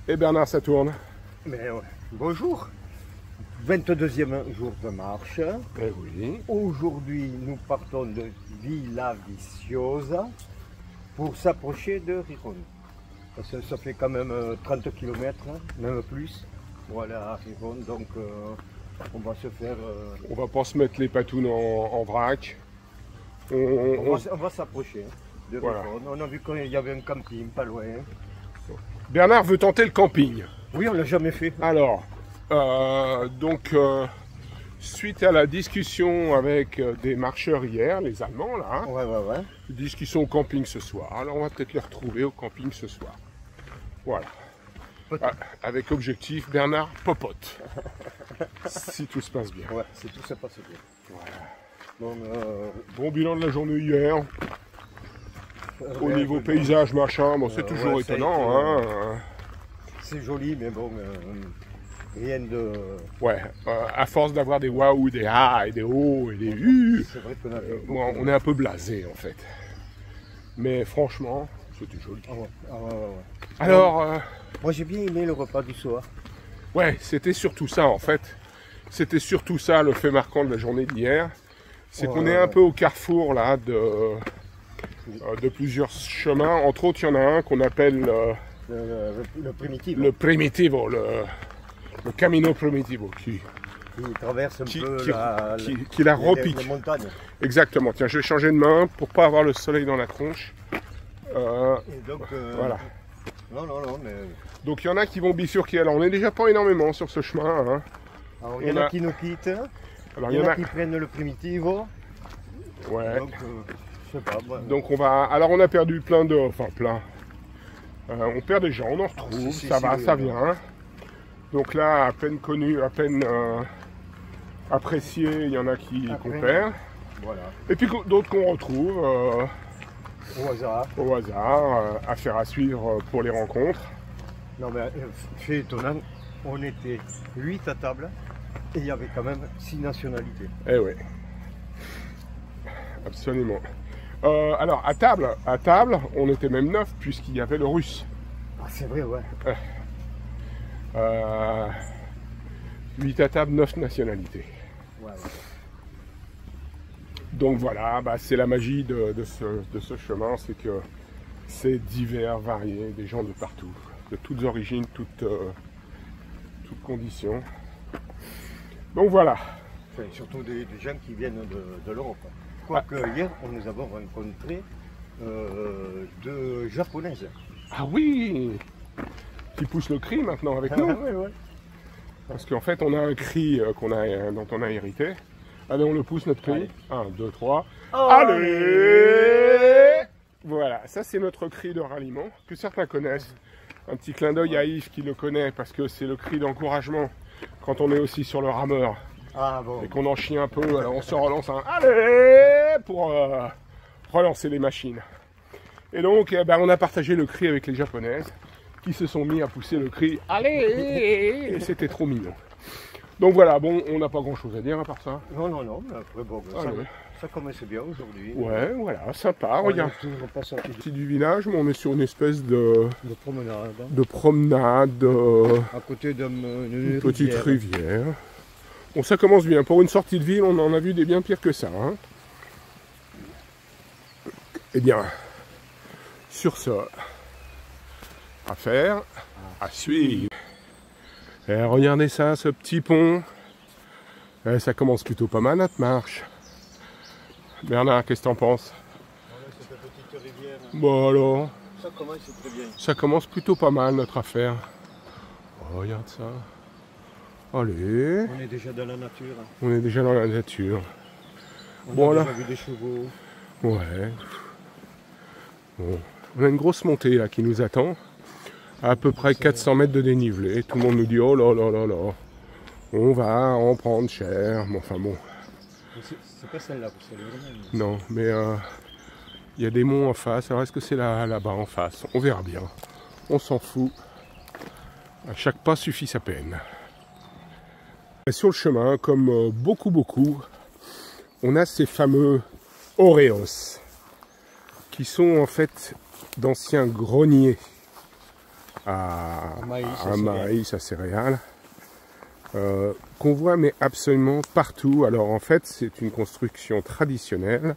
Et Bernard, ça tourne. Mais ouais. Bonjour, 22e jour de marche. Eh oui. Aujourd'hui, nous partons de Villaviciosa pour s'approcher de Riron. Parce que ça fait quand même 30 km, même plus, pour aller à Riron. Donc, on va se faire... On va pas se mettre les patounes en vrac. On va s'approcher de Voilà. Riron. On a vu qu'il y avait un camping pas loin. Bernard veut tenter le camping. Oui, on l'a jamais fait. Alors, suite à la discussion avec des marcheurs hier, les Allemands là, Ouais. ils disent qu'ils sont au camping ce soir. Alors on va peut-être les retrouver au camping ce soir. Voilà. Avec objectif Bernard popote. Si tout se passe bien. Ouais, c'est tout ça passe bien. Voilà. Donc, Bon bilan de la journée hier. Au niveau paysage, machin, bon, c'est toujours ouais, ça a étonnant. été, Hein. c'est joli, mais bon, rien de... Ouais, à force d'avoir des waouh, des ah et des oh et des hu, C'est vrai qu'on a bon, on est un peu blasé en fait. Mais franchement, c'était joli. ouais. Alors, Moi j'ai bien aimé le repas du soir. ouais, c'était surtout ça en fait. C'était surtout ça le fait marquant de la journée d'hier. C'est qu'on est un peu au carrefour là de plusieurs chemins. Entre autres, il y en a un qu'on appelle Le primitif. le Primitivo, le Camino Primitivo, qui traverse un peu la repique. les montagnes. Exactement. Tiens, je vais changer de main pour pas avoir le soleil dans la tronche. Et donc, Voilà. Non, mais... Donc il y en a qui vont bifurquer. Alors on n'est déjà pas énormément sur ce chemin. Hein. Alors, il y en a qui nous quittent. Alors Il y en a qui prennent le primitivo. Ouais. Donc, je sais pas. Moi... Donc on va. Alors on a perdu plein de. Enfin plein. On perd des gens, on en retrouve, ça vient. Donc là, à peine connu, à peine apprécié, il y en a qu'on perd. Voilà. Et puis d'autres qu'on retrouve Au hasard. affaire à suivre pour les rencontres. Non mais fait étonnant, on était 8 à table et il y avait quand même 6 nationalités. Eh oui. Absolument. Alors à table, on était même 9 puisqu'il y avait le russe. Ah c'est vrai, ouais. 8 à table, 9 nationalités. Ouais. Donc voilà, c'est la magie de ce chemin, c'est que c'est divers, varié, des gens de partout, de toutes origines, toutes conditions. Donc voilà. Enfin, surtout des gens qui viennent de l'Europe. Quoique hier, nous avons rencontré 2 Japonaises. Ah oui, qui poussent le cri maintenant avec nous. Ouais. Parce qu'en fait, on a un cri dont on a hérité. Allez, on le pousse notre cri. Allez. 1, 2, 3. Oh, Allez. Voilà, ça c'est notre cri de ralliement, que certains connaissent. Un petit clin d'œil à Yves qui le connaît, parce que c'est le cri d'encouragement quand on est aussi sur le rameur. Ah bon. Et qu'on en chie un peu, alors on se relance un allez pour relancer les machines. Et donc, on a partagé le cri avec les japonaises qui se sont mis à pousser le cri allez, et c'était trop mignon. Donc voilà, bon, on n'a pas grand chose à dire à part ça. Non, mais après bon, ça commence bien aujourd'hui. Ouais, voilà, sympa, regarde. On passe à Petit du village, mais on est sur une espèce de promenade. promenade, À côté une petite rivière. Bon, ça commence bien. Pour une sortie de ville, on en a vu des bien pires que ça. Hein. Eh bien, sur ce, à faire, à suivre. Et regardez ça, ce petit pont. Ça commence plutôt pas mal notre marche. Bernard, qu'est-ce que t'en penses? Cette petite rivière. Bon alors, Ça commence très bien. ça commence plutôt pas mal notre affaire. Oh, regarde ça. Allez. On est déjà dans la nature. On est déjà dans la nature. On a là. déjà vu des chevaux. Ouais. Bon. On a une grosse montée là qui nous attend. À peu près 400 mètres de dénivelé. Tout le monde nous dit oh là là là là. On va en prendre cher. Bon, enfin bon. C'est pas celle-là, c'est vraiment. Non, mais il y a des monts en face. Alors est-ce que c'est là-bas en face? On verra bien. On s'en fout. À chaque pas suffit sa peine. Et sur le chemin, comme beaucoup, on a ces fameux Oreos qui sont en fait d'anciens greniers à maïs, à céréales, qu'on voit mais absolument partout. Alors en fait, c'est une construction traditionnelle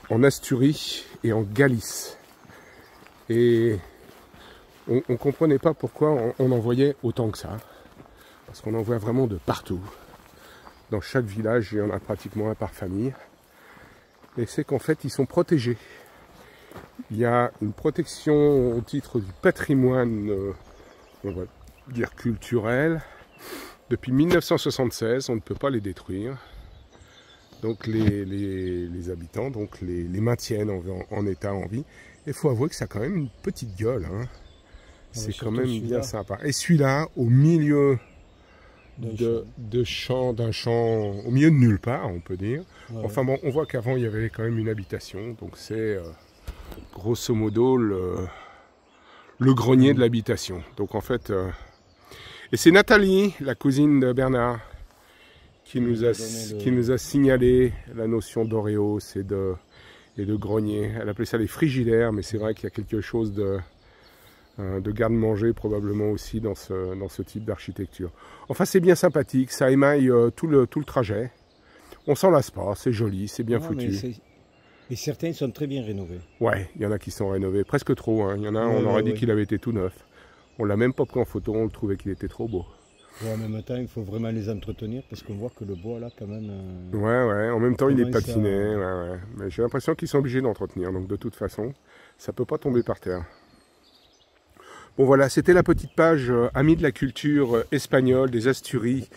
en Asturie et en Galice. Et on ne comprenait pas pourquoi on en voyait autant que ça. Parce qu'on en voit vraiment de partout. Dans chaque village, il y en a pratiquement un par famille. Et c'est qu'en fait, ils sont protégés. Il y a une protection au titre du patrimoine, on va dire culturel. Depuis 1976, on ne peut pas les détruire. Donc les habitants donc les maintiennent en état, en vie. Et il faut avouer que ça a quand même une petite gueule. Hein. C'est quand même bien sympa. Et celui-là, au milieu d'un champ, au milieu de nulle part, on peut dire. Ouais. Enfin bon, on voit qu'avant, il y avait quand même une habitation. Donc c'est grosso modo le grenier de l'habitation. Donc en fait... Et c'est Nathalie, la cousine de Bernard, qui nous a signalé la notion d'Oreos et de grenier. Elle appelait ça les frigidaires, mais c'est vrai qu'il y a quelque chose de garde-manger probablement aussi dans ce type d'architecture. Enfin, c'est bien sympathique, ça émaille tout le trajet. On s'en lasse pas, c'est joli, c'est bien foutu. Et certains sont très bien rénovés. Ouais, il y en a qui sont rénovés, presque trop. Hein. Il y en a un, on aurait dit qu'il avait été tout neuf. On l'a même pas pris en photo, on trouvait qu'il était trop beau. Ouais, en même temps, il faut vraiment les entretenir parce qu'on voit que le bois là, quand même. Ouais, en même temps, il est patiné. Ouais. Mais j'ai l'impression qu'ils sont obligés d'entretenir. Donc, de toute façon, ça peut pas tomber par terre. Bon, voilà, c'était la petite page Amis de la culture espagnole, des Asturies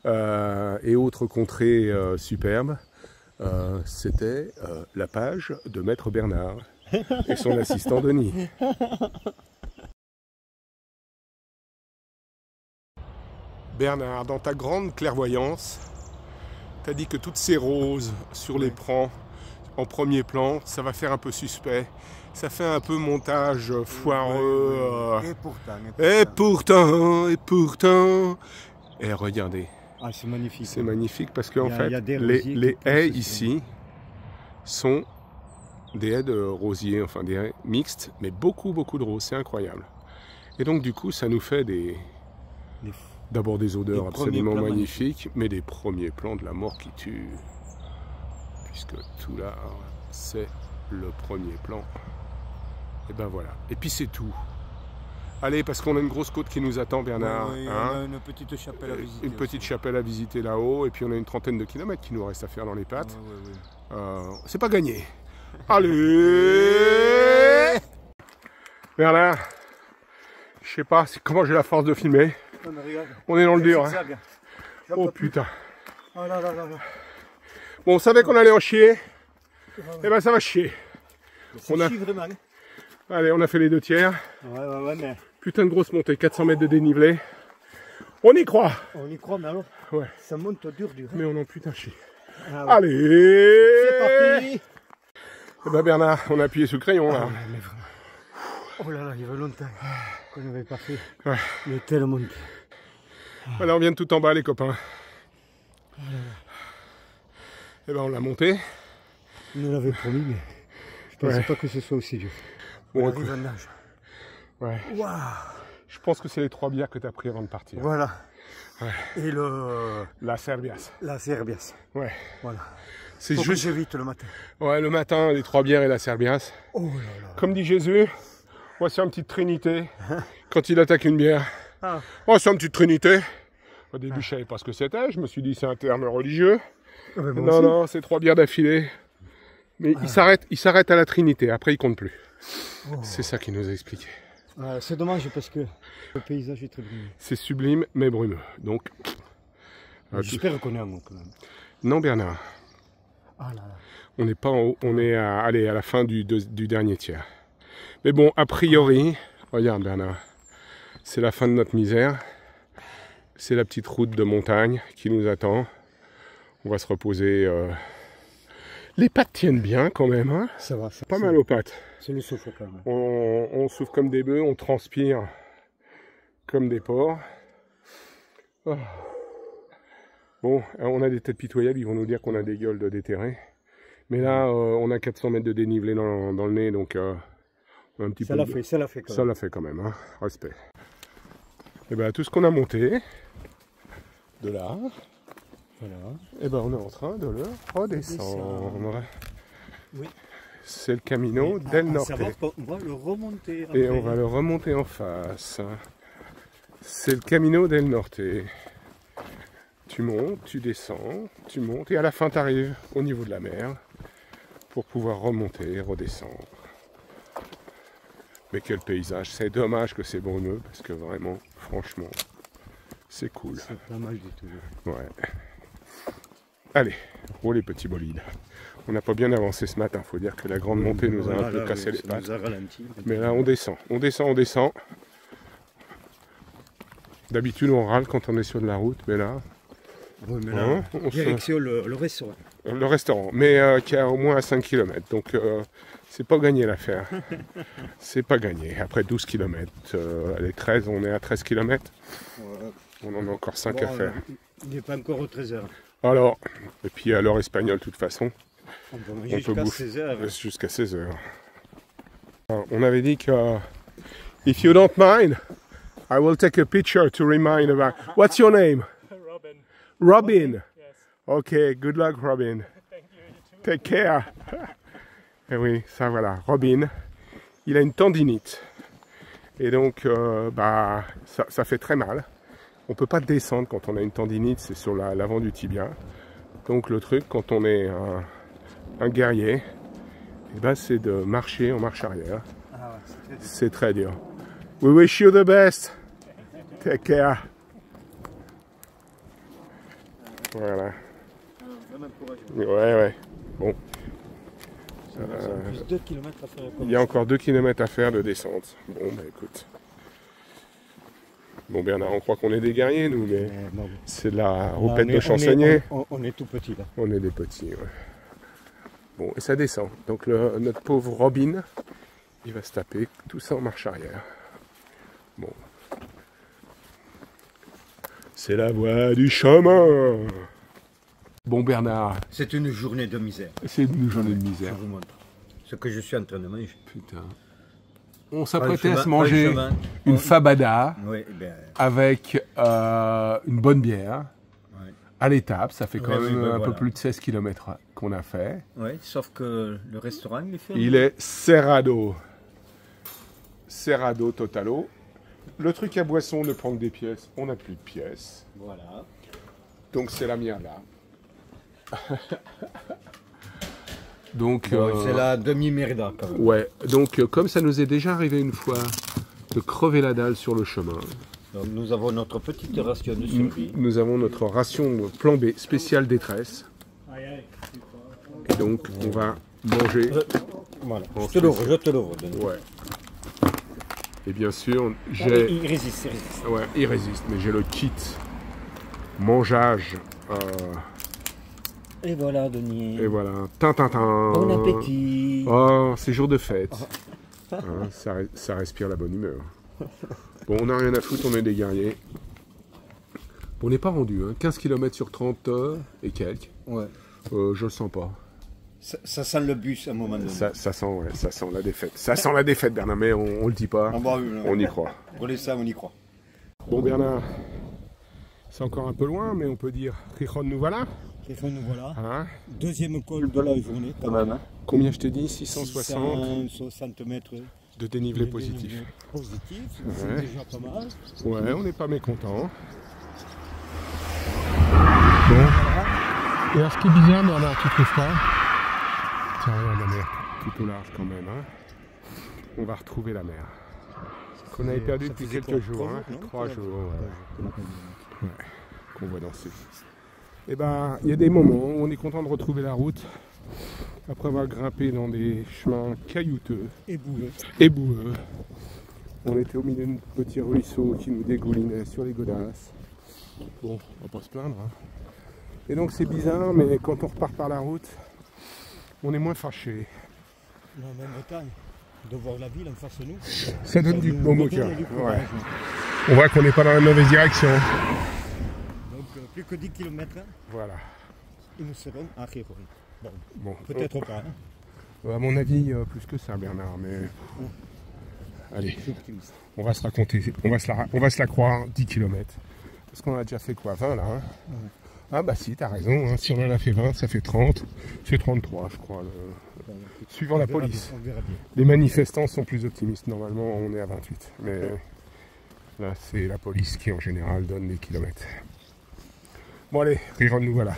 et autres contrées superbes. C'était la page de Maître Bernard et son assistant Denis. Bernard, dans ta grande clairvoyance, tu as dit que toutes ces roses sur l'écran, en premier plan, ça va faire un peu suspect. Ça fait un peu montage foireux. Et pourtant. Et regardez. Ah, c'est magnifique. C'est magnifique parce qu'en fait, les haies ici sont des haies de rosiers, enfin des haies mixtes, mais beaucoup de roses, c'est incroyable. Et donc du coup, ça nous fait d'abord des odeurs absolument magnifiques, mais des premiers plans de la mort qui tue. Puisque tout là, c'est le premier plan. Et ben voilà. Et puis c'est tout. Allez, parce qu'on a une grosse côte qui nous attend, Bernard. Oui, hein, on a une petite chapelle à visiter. Une petite chapelle à visiter là-haut. Et puis on a une trentaine de kilomètres qui nous reste à faire dans les pattes. C'est pas gagné. Allez Bernard, je sais pas comment j'ai la force de filmer. On est dans le dur. Hein. Oh putain. Oh là. Bon, on savait qu'on allait en chier. Et ben ça va chier. Vraiment. Allez, on a fait les 2 tiers. Ouais, mais... Putain de grosse montée, 400 mètres de dénivelé. On y croit. On y croit, mais alors, ça monte dur. Mais on en putain chier. Ah, ouais. Allez, c'est parti. Et ben Bernard, on a appuyé sur le crayon là. Mais vraiment. Oh là, il y avait longtemps qu'on n'avait pas fait. Ouais. Mais tellement. Voilà, on vient de tout en bas les copains. Et ben on l'a monté. On nous l'avait promis, mais je ne pensais pas que ce soit aussi dur. Bon, on arrive en nage. Ouais. Wow. Je pense que c'est les 3 bières que tu as pris avant de partir. Voilà. Ouais. Et la Cerbias. La Cerbias. Ouais. Voilà. C'est juste. Que j'évite le matin. Ouais, le matin, les 3 bières et la Cerbias. Oh là là. Comme dit Jésus, voici une petite trinité. Quand il attaque une bière. Oh, c'est une petite trinité. Au début, je savais pas ce que c'était. Je me suis dit, c'est un terme religieux. Non, c'est 3 bières d'affilée. Mais il s'arrête à la Trinité, après il compte plus. C'est ça qu'il nous a expliqué. C'est dommage parce que le paysage est très brumeux. C'est sublime mais brumeux. Donc. J'espère qu'on est en haut quand même. Non Bernard. Ah là là. On n'est pas en haut, on est à la fin du dernier tiers. Mais bon, a priori, regarde Bernard, c'est la fin de notre misère. C'est la petite route de montagne qui nous attend. On va se reposer. Les pattes tiennent bien quand même, hein. Ça va. Pas mal aux pattes. C'est le souffle quand même. On souffle comme des bœufs, on transpire comme des porcs. Oh. Bon, on a des têtes pitoyables, ils vont nous dire qu'on a des gueules de déterrés. Mais là, on a 400 mètres de dénivelé dans le nez, donc on Un petit Ça peu l'a de- fait, ça l'a fait quand Ça même. l'a fait quand même, hein. Respect. Et ben tout ce qu'on a monté de là, Voilà. et ben on est en train de le redescendre. Oui. C'est le Camino Et del à Norte. savoir qu'on va le remonter Et après. on va le remonter en face. C'est le Camino del Norte. Tu montes, tu descends, tu montes et à la fin tu arrives au niveau de la mer pour pouvoir remonter et redescendre. Mais quel paysage, c'est dommage que c'est brumeux parce que vraiment, franchement, c'est cool. C'est pas mal du tout. Ouais. Allez, roulez petit bolide. On n'a pas bien avancé ce matin, faut dire que la grande montée nous a un peu cassé les ça pattes. nous a ralenti. Mais là on descend, on descend, on descend. D'habitude on râle quand on est sur de la route, mais là, Oui, mais hein, là, on se- direction le restaurant. le restaurant, mais qui est au moins à 5 km, donc c'est pas gagné l'affaire. C'est pas gagné. Après 12 km, les 13, on est à 13 km, on en a encore 5 à faire. Il n'est pas encore aux 13h. Alors, et puis à l'heure espagnole de toute façon, On peut On manger peut jusqu'à bouffer. 16h. jusqu'à 16 heures. On avait dit que, if you don't mind, I will take a picture to remind about. What's your name? Robin. Robin. Yes. Okay, good luck, Robin. Thank you. You too. Take care. Et oui, ça voilà, Robin, il a une tendinite. Et donc, ça fait très mal. On ne peut pas descendre quand on a une tendinite, c'est sur l'avant du tibia. Donc le truc, quand on est un guerrier, eh ben, c'est de marcher en marche arrière. Ah ouais, C'est très dur. We wish you the best. Take care. Voilà. Ouais. Bon. plus 2 km à faire. Il y a encore 2 km à faire de descente. Bon, bah écoute. Bon, Bernard, on croit qu'on est des guerriers, nous, mais c'est de la roupette de chansonnier. On est tout petit là. On est des petits, ouais. Bon, et ça descend. Donc, notre pauvre Robin, il va se taper tout ça en marche arrière. Bon. C'est la voie du chemin. Bon, Bernard, C'est une journée de misère. c'est une journée de Je misère. vous montre. Ce que je suis en train de manger. Putain. On Pas s'apprêtait le à se chemin, manger pas le chemin. une fabada Oui, eh bien. avec une bonne bière Ouais. à l'étape. Ça fait quand Oui, même oui, un peu voilà. plus de 16 km qu'on a fait. Ouais, sauf que le restaurant, il est fermé. Il est Cerrado. Cerrado Totalo. Le truc à boisson de prendre des pièces, on n'a plus de pièces. Voilà. Donc c'est la mienne là. Donc, C'est la demi-merda quand même. ouais. Donc comme ça nous est déjà arrivé une fois de crever la dalle sur le chemin, Donc nous avons notre petite ration de survie. nous avons notre ration plan B spéciale détresse. Aïe, aïe. Et donc on va manger. Voilà. En Je te le redonne. Ouais. Et bien sûr, Ah, j'ai. il résiste, il résiste. Ouais, il résiste, mais j'ai le kit mangeage. Et voilà, Denis. Et voilà. Tintintin. Bon appétit. Oh, c'est jour de fête. Hein, ça respire la bonne humeur. Bon, on n'a rien à foutre, on est des guerriers. On n'est pas rendu, hein. 15 km sur 30 et quelques. Ouais. Je le sens pas. Ça sent le bus à un moment donné. Ça sent, ouais, ça sent la défaite. Ça sent la défaite, Bernard, mais on le dit pas. Ah bah oui, non. On y croit. Pour les ça, on y croit. Bon, Bernard, c'est encore un peu loin, mais on peut dire Rijon, nous voilà. Nous voilà. Hein, Deuxième col de la journée quand même. combien je t'ai dit 660 660 mètres. de dénivelé positif. Positif, Ouais. c'est déjà pas mal. Ouais, on n'est pas mécontent. Bon. Et alors, ce qui est bizarre, Bernard, tu trouves pas? Tiens, regarde la mer, tout au large quand même. Hein. On va retrouver la mer. Qu'on avait perdu ça depuis faisait quelques quoi, jours. 3 Hein. jours, non 3 jours, ouais. Ouais. Qu'on voit danser. Et ben, il y a des moments où on est content de retrouver la route après avoir grimpé dans des chemins caillouteux Et boueux. et boueux. On était au milieu d'un petit ruisseau qui nous dégoulinait sur les godasses. Bon, on va pas se plaindre. Hein. Et donc c'est bizarre, mais quand on repart par la route, on est moins fâché. En même temps, de voir la ville en face de nous. Ça donne du baume au cœur. donne du Ouais. courage. On voit qu'on n'est pas dans la mauvaise direction. Donc plus que 10 km, Voilà. et nous serons à Rijon. Bon, Bon, peut-être pas. Hein. à mon avis, plus que ça, Bernard, mais Allez, Je suis optimiste. on va se raconter, on va se la croire 10 km. Parce qu'on a déjà fait quoi, 20 là hein. Ah bah si, t'as raison, hein. Si on en a fait 20, ça fait 30, c'est 33 je crois, suivant la police. On verra bien. Les manifestants sont plus optimistes, normalement on est à 28. Mais là c'est la police qui en général donne les kilomètres. Bon allez, Riron, nous voilà.